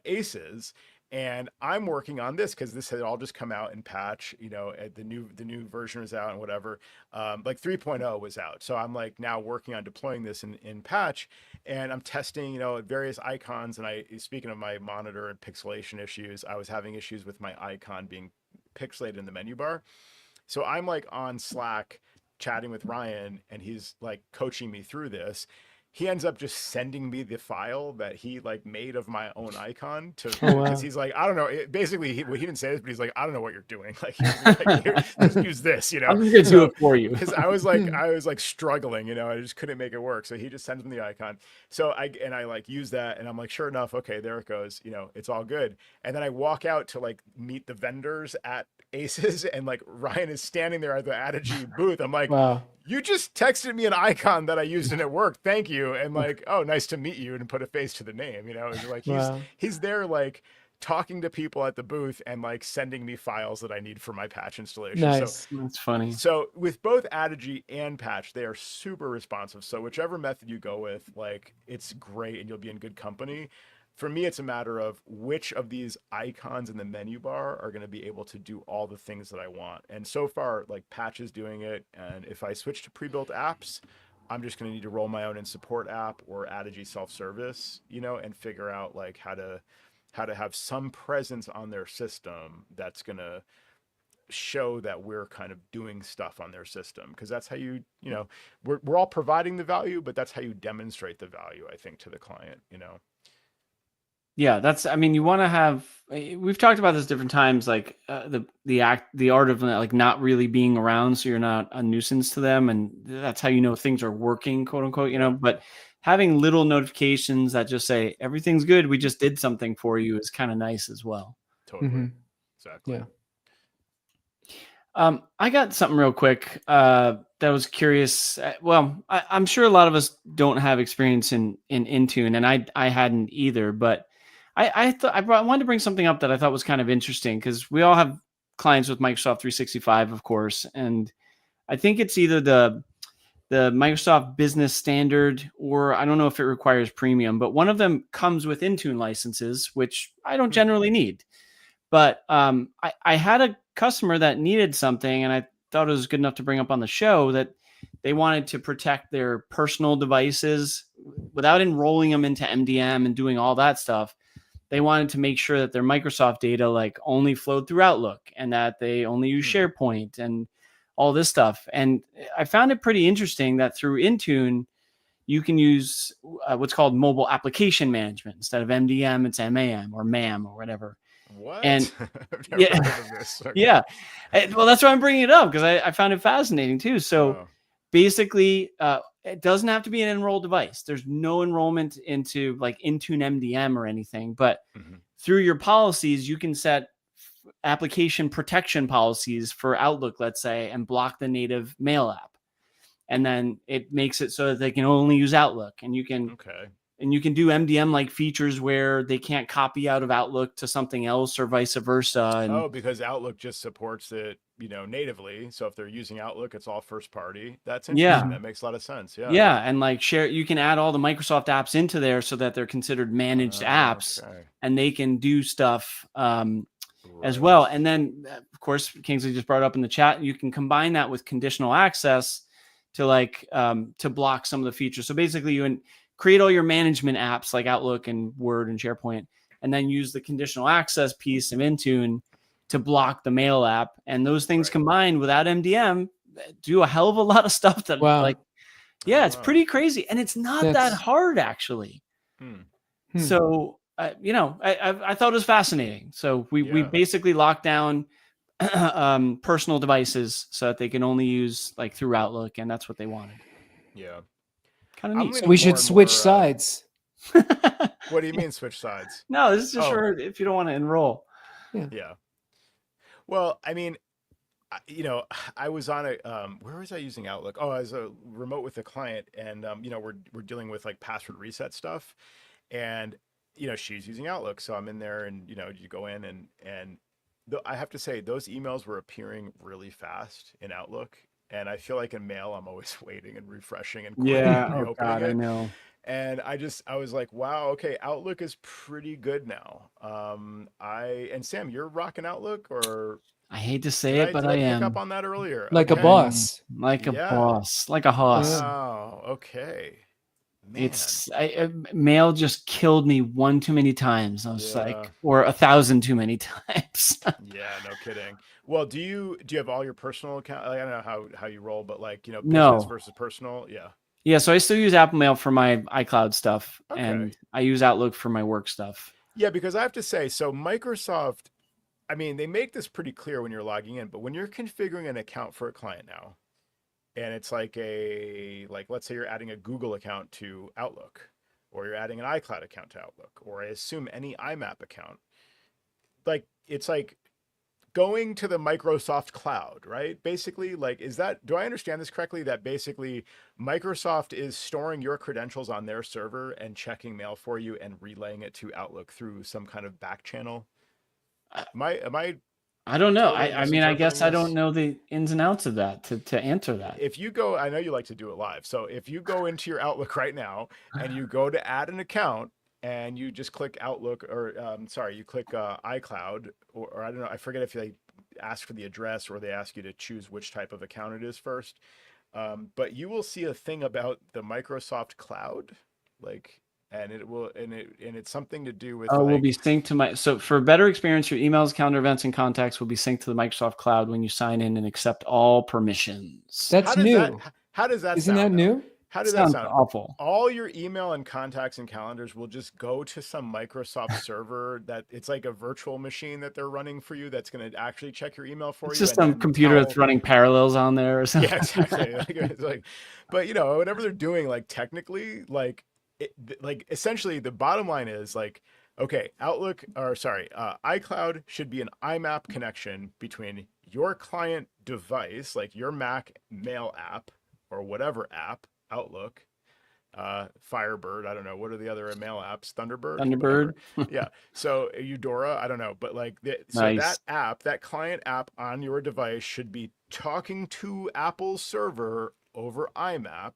Aces. And I'm working on this because this had all just come out in patch, the new version was out and whatever, like 3.0 was out. So I'm like now working on deploying this in patch, and I'm testing, various icons. And speaking of my monitor and pixelation issues, I was having issues with my icon being pixelated in the menu bar. So I'm like on Slack chatting with Ryan, and he's like coaching me through this. He ends up just sending me the file that he like made of my own icon because he's like, I don't know. Basically, he didn't say this, but he's like, I don't know what you're doing. Like, here, just use this, I'm gonna do it for you. Because I was like struggling, I just couldn't make it work. So he just sends me the icon. So I like use that, and I'm like, sure enough, okay, there it goes. It's all good. And then I walk out to like meet the vendors at Aces, and like Ryan is standing there at the Adigy booth. I'm like, wow. You just texted me an icon that I used and it worked. Thank you. And like, oh, nice to meet you, and put a face to the name. It's like he's there like talking to people at the booth and like sending me files that I need for my patch installation. Nice. So, that's funny. So with both Adigy and patch, they are super responsive. So whichever method you go with, like it's great and you'll be in good company. For me, it's a matter of which of these icons in the menu bar are going to be able to do all the things that I want. And so far, like Patch is doing it. And if I switch to pre-built apps, I'm just going to need to roll my own in support app or Adigy self-service, and figure out like how to have some presence on their system that's going to show that we're kind of doing stuff on their system. Because that's how we're all providing the value, but that's how you demonstrate the value, I think, to the client, Yeah, you want to have we've talked about this different times, like the art of like not really being around, so you're not a nuisance to them, and that's how you know things are working, quote unquote. You know, but having little notifications that just say everything's good, we just did something for you, is kind of nice as well. Totally. Exactly. Yeah. I got something real quick that I was curious. Well, I'm sure a lot of us don't have experience in Intune, and I hadn't either. But I thought I wanted to bring something up that I thought was kind of interesting, because we all have clients with Microsoft 365, of course, and I think it's either the Microsoft Business Standard, or I don't know if it requires premium, but one of them comes with Intune licenses, which I don't generally need. But I had a customer that needed something, and I thought it was good enough to bring up on the show, that they wanted to protect their personal devices without enrolling them into MDM and doing all that stuff. They wanted to make sure that their Microsoft data like only flowed through Outlook, and that they only use SharePoint and all this stuff. And I found it pretty interesting that through Intune, you can use what's called mobile application management. Instead of MDM, it's MAM or MAM or whatever. What? And I've never heard of this. Okay. yeah, well, that's why I'm bringing it up, because I found it fascinating too. So basically, it doesn't have to be an enrolled device. There's no enrollment into like Intune MDM or anything, but through your policies, you can set application protection policies for Outlook, let's say, and block the native mail app. And then it makes it so that they can only use Outlook, and you can and you can do MDM like features where they can't copy out of Outlook to something else or vice versa. And because Outlook just supports it, natively. So if they're using Outlook, it's all first party. That's interesting. That makes a lot of sense. Yeah. And like you can add all the Microsoft apps into there so that they're considered managed apps, and they can do stuff as well. And then of course, Kingsley just brought up in the chat, you can combine that with conditional access to like to block some of the features. So basically you create all your management apps like Outlook and Word and SharePoint, and then use the conditional access piece of Intune to block the mail app. And those things combined without MDM do a hell of a lot of stuff that it's pretty crazy. And it's not that hard, actually. So, I thought it was fascinating. So we basically locked down personal devices so that they can only use like through Outlook, and that's what they wanted. Yeah. Kind of neat. We should switch sides. What do you mean switch sides? No, this is just for if you don't want to enroll. Yeah. Well, I mean, I was on where was I using Outlook? Oh, I was a remote with a client, and we're dealing with like password reset stuff, and she's using Outlook, so I'm in there, and you go in, and I have to say those emails were appearing really fast in Outlook. And I feel like in mail, I'm always waiting and refreshing and oh God, I know. And I was like, wow, okay, Outlook is pretty good now. And Sam, you're rocking Outlook, or I hate to say it, but I am. Pick up on that earlier. Like a boss, like a boss, like a hoss. Oh, okay. Man. It's mail just killed me one too many times. I was like, or 1,000 too many times. Yeah, no kidding. Well, do you have all your personal account? I don't know how you roll, but like, business versus personal. Yeah. Yeah. So I still use Apple Mail for my iCloud stuff, and I use Outlook for my work stuff. Yeah, because I have to say, so Microsoft, I mean, they make this pretty clear when you're logging in, but when you're configuring an account for a client now, and it's like let's say you're adding a Google account to Outlook, or you're adding an iCloud account to Outlook, or I assume any IMAP account, like it's like going to the Microsoft cloud, right? Basically, like, do I understand this correctly? That basically Microsoft is storing your credentials on their server and checking mail for you and relaying it to Outlook through some kind of back channel. Am I I don't know. I mean, I guess I don't know the ins and outs of that to answer that. If you go, I know you like to do it live. So if you go into your Outlook right now and you go to add an account, and you just click Outlook, or you click iCloud, or I don't know, I forget if they ask for the address or they ask you to choose which type of account it is first. But you will see a thing about the Microsoft Cloud, like, and it's something to do with. Will be synced to so for a better experience, your emails, calendar, events, and contacts will be synced to the Microsoft Cloud when you sign in and accept all permissions. That's new. How does that? Isn't that new? How did that Sounds sound? awful. All your email and contacts and calendars will just go to some Microsoft server that it's like a virtual machine that they're running for you that's going to actually check your email for It's you just and some then computer that's tell. running parallels on there or something. Yeah, exactly. Like, it's like, but whatever they're doing, like technically, like, like essentially, the bottom line is like, okay, Outlook or sorry, iCloud should be an IMAP connection between your client device, like your Mac Mail app or whatever app, Outlook, Firebird, I don't know, what are the other mail apps, Thunderbird, Thunderbird. whatever. Yeah, so Eudora, I don't know, but like so Nice. that app, that client app on your device should be talking to Apple's server over IMAP.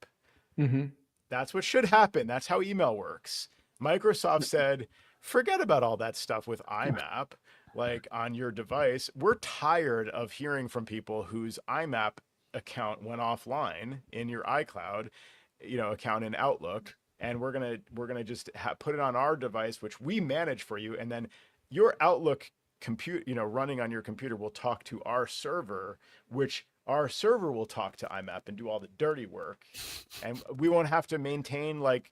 Mm-hmm. That's what should happen. That's how email works. Microsoft said, forget about all that stuff with IMAP, like on your device. We're tired of hearing from people whose IMAP account went offline in your iCloud, account in Outlook, and we're gonna just put it on our device, which we manage for you, and then your Outlook compute, running on your computer will talk to our server, which our server will talk to IMAP and do all the dirty work, and we won't have to maintain like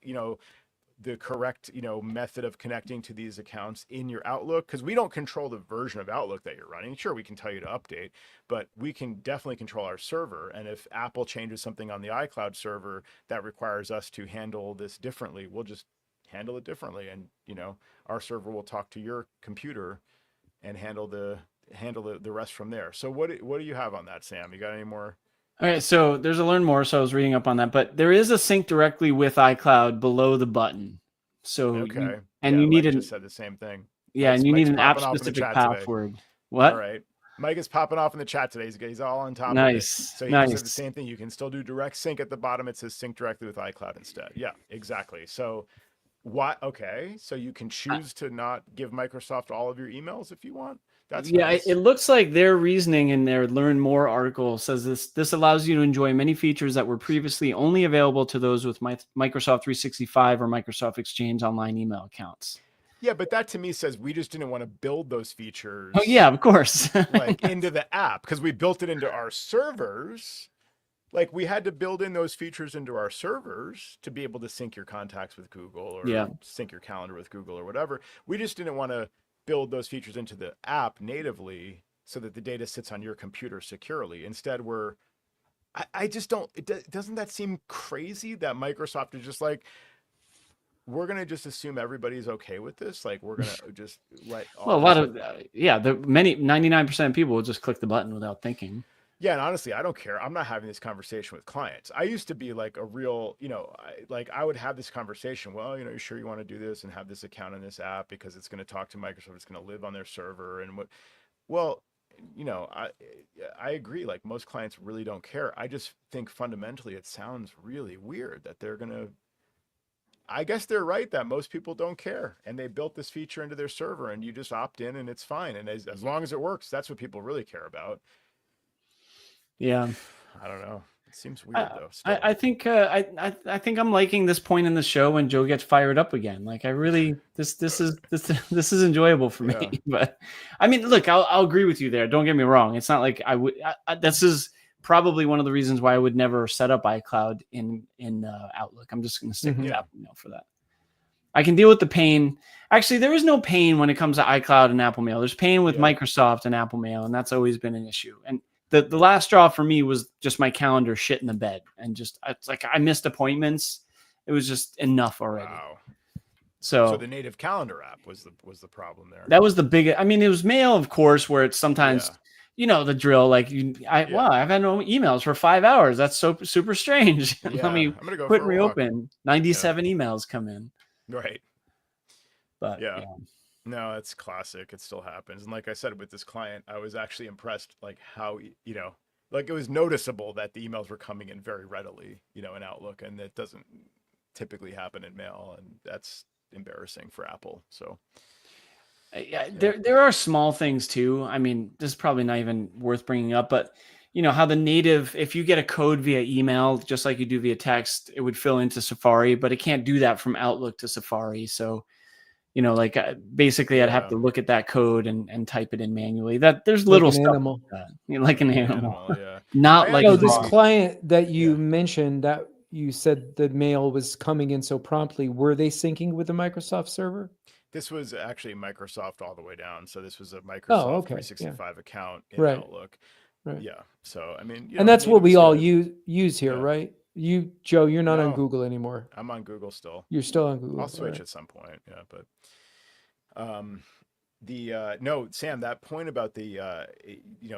the correct method of connecting to these accounts in your Outlook, because we don't control the version of Outlook that you're running. Sure, we can tell you to update, but we can definitely control our server. And if Apple changes something on the iCloud server that requires us to handle this differently, we'll just handle it differently, and our server will talk to your computer and handle the rest from there. So what do you have on that, Sam? You got any more? All right, so there's a learn more. So I was reading up on that, but there is a sync directly with iCloud below the button. So Okay. you Yeah, need Mike an just said the same thing. and you need Mike's an app popping off in the specific chat today. password. All What? right. Mike is popping off in the chat today. He's all on top of it. Nice. So he just said the same thing. You can still do direct sync at the bottom. It says sync directly with iCloud instead. Yeah, exactly. So what? Okay. So you can choose to not give Microsoft all of your emails if you want. That's nice. It looks like their reasoning in their Learn More article says this allows you to enjoy many features that were previously only available to those with Microsoft 365 or Microsoft Exchange Online email accounts. Yeah, but that to me says we just didn't want to build those features. Oh yeah, of course. Like into the app, because we built it into our servers. Like we had to build in those features into our servers to be able to sync your contacts with Google or sync your calendar with Google or whatever. We just didn't want to build those features into the app natively so that the data sits on your computer securely. Instead, I just don't, doesn't that seem crazy that Microsoft is just like, we're going to just assume everybody's okay with this? Like we're going to just let all a lot of, the 99% of people will just click the button without thinking. Yeah, and honestly, I don't care. I'm not having this conversation with clients. I used to be like a real, I would have this conversation. Well, you sure you want to do this and have this account in this app because it's going to talk to Microsoft. It's going to live on their server and what? Well, I agree. Like most clients really don't care. I just think fundamentally it sounds really weird that they're going to. I guess they're right that most people don't care, and they built this feature into their server, and you just opt in, and it's fine. And as long as it works, that's what people really care about. Yeah, I don't know. It seems weird though. I think I think I'm liking this point in the show when Joe gets fired up again. Like I really this is enjoyable for me. Yeah. But I mean, look, I'll agree with you there. Don't get me wrong. It's not like I would. This is probably one of the reasons why I would never set up iCloud in Outlook. I'm just going to stick with Apple Mail for that. I can deal with the pain. Actually, there is no pain when it comes to iCloud and Apple Mail. There's pain with Microsoft and Apple Mail, and that's always been an issue. And the last straw for me was just my calendar shit in the bed, and just it's like I missed appointments. It was just enough already. Wow. So the native calendar app was the problem there. That was the biggest. I mean, it was mail, of course, where it's sometimes the drill. Like wow, I've had no emails for 5 hours. That's so super strange. Yeah. Let me quit and reopen. 97 emails come in. Right. But yeah. No, it's classic. It still happens. And like I said, with this client, I was actually impressed, like how, like it was noticeable that the emails were coming in very readily, in Outlook, and that doesn't typically happen in mail. And that's embarrassing for Apple. So there are small things too. I mean, this is probably not even worth bringing up, but how the native, if you get a code via email, just like you do via text, it would fill into Safari, but it can't do that from Outlook to Safari. So, basically I'd have to look at that code and type it in manually. That there's little stuff like that. Like an animal. Yeah. Not like this client that you mentioned, that you said the mail was coming in so promptly. Were they syncing with the Microsoft server? This was actually Microsoft all the way down. So this was a Oh, Microsoft okay. Yeah. 365 account in Right. Outlook. Right. Yeah. So I mean, And that's maybe it what we was all good. use here, Yeah. right? Joe, you're not on No, Google anymore. I'm on Google still. You're still on I'll Google. All switch right. at some point. Yeah, but the no, Sam, that point about the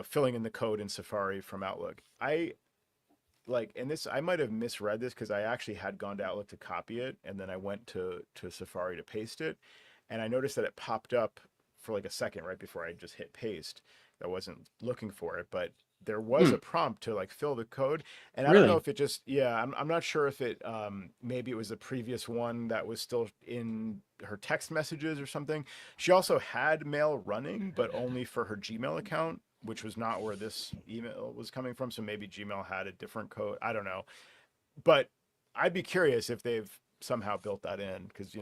filling in the code in Safari from Outlook. I like, and this, I might have misread this because I actually had gone to Outlook to copy it, and then I went to Safari to paste it, and I noticed that it popped up for like a second right before I just hit paste. I wasn't looking for it, but there was Hmm, a prompt to like fill the code, and I don't know really? if it just, yeah, I'm not sure if it maybe it was the previous one that was still in her text messages or something. She also had mail running, but only for her Gmail account, which was not where this email was coming from. So maybe Gmail had a different code. I don't know. But I'd be curious if they've somehow built that in because,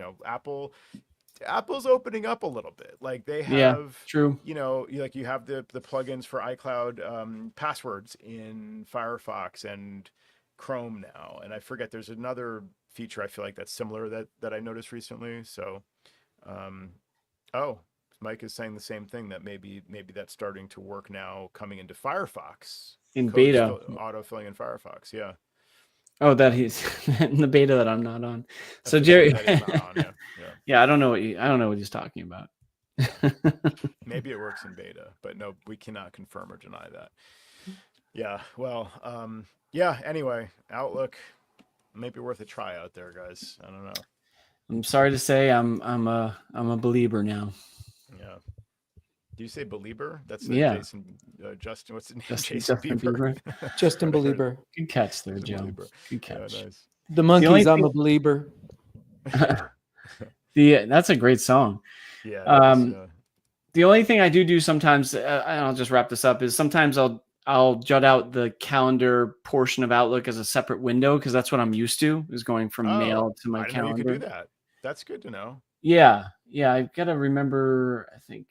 Apple's opening up a little bit. Like they Yeah, have, true. like you have the plugins for iCloud passwords in Firefox and Chrome now. And I forget there's another feature I feel like that's similar that I noticed recently. So, um, oh, Mike is saying the same thing that maybe that's starting to work now coming into Firefox. In Codes beta. fill, auto filling in Firefox. Yeah. Oh, that Um, he's in the beta that I'm not on. So officially Jerry, that he's not on. Yeah. Yeah. yeah, I don't know what he's talking about. Yeah. Maybe it works in beta, but no, we cannot confirm or deny that. Yeah. Well, yeah. Anyway, Outlook maybe worth a try out there, guys. I don't know. I'm sorry to say I'm a believer now. Yeah. Do you say Belieber? That's the Yeah, Jason, Justin. What's the name? Justin Jason Bieber. Bieber. Justin Trying to Belieber. Good catch there, Justin Joe. Belieber. Good Yeah. catch. Nice. The The only monkeys, I'm thing a believer. that's a great song. Yeah. It is. Um, the only thing I do sometimes, and I'll just wrap this up, is sometimes I'll jut out the calendar portion of Outlook as a separate window because that's what I'm used to, is going from Oh, mail to my I didn't know you could do calendar. that. That's good to know. Yeah, yeah, I've got to remember. I think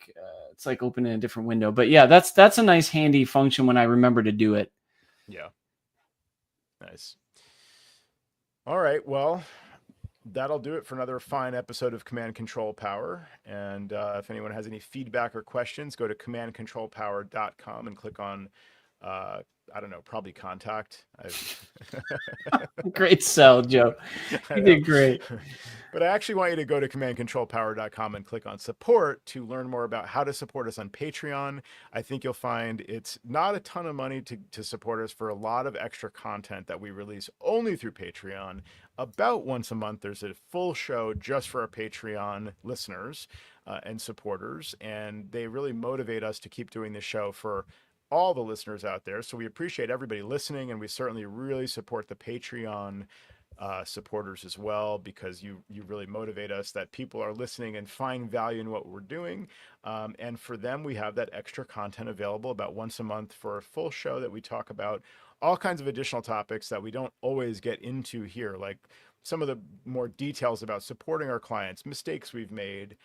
it's like opening a different window, but yeah, that's a nice handy function when I remember to do it. Yeah. Nice. All right. Well, that'll do it for another fine episode of Command Control Power. And if anyone has any feedback or questions, go to commandcontrolpower.com and click on, I don't know, probably contact. Great sell, Joe. I You know. did great. But I actually want you to go to commandcontrolpower.com and click on support to learn more about how to support us on Patreon. I think you'll find it's not a ton of money to support us for a lot of extra content that we release only through Patreon. About once a month, there's a full show just for our Patreon listeners and supporters. And they really motivate us to keep doing this show for all the listeners out there. So we appreciate everybody listening, and we certainly really support the Patreon supporters as well, because you really motivate us that people are listening and find value in what we're doing. And for them, we have that extra content available about once a month for a full show that we talk about all kinds of additional topics that we don't always get into here, like some of the more details about supporting our clients, mistakes we've made,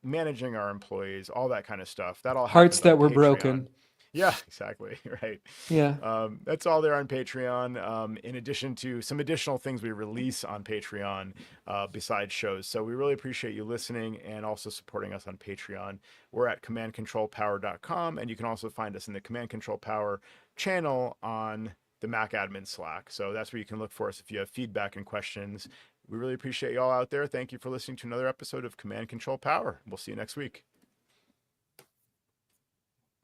managing our employees, all that kind of stuff. That all Hearts happens on that were Patreon. broken. Yeah, exactly. Right. Yeah. That's all there on Patreon. In addition to some additional things we release on Patreon besides shows. So we really appreciate you listening and also supporting us on Patreon. We're at commandcontrolpower.com, and you can also find us in the Command Control Power channel on the Mac Admin Slack. So that's where you can look for us if you have feedback and questions. We really appreciate you all out there. Thank you for listening to another episode of Command Control Power. We'll see you next week.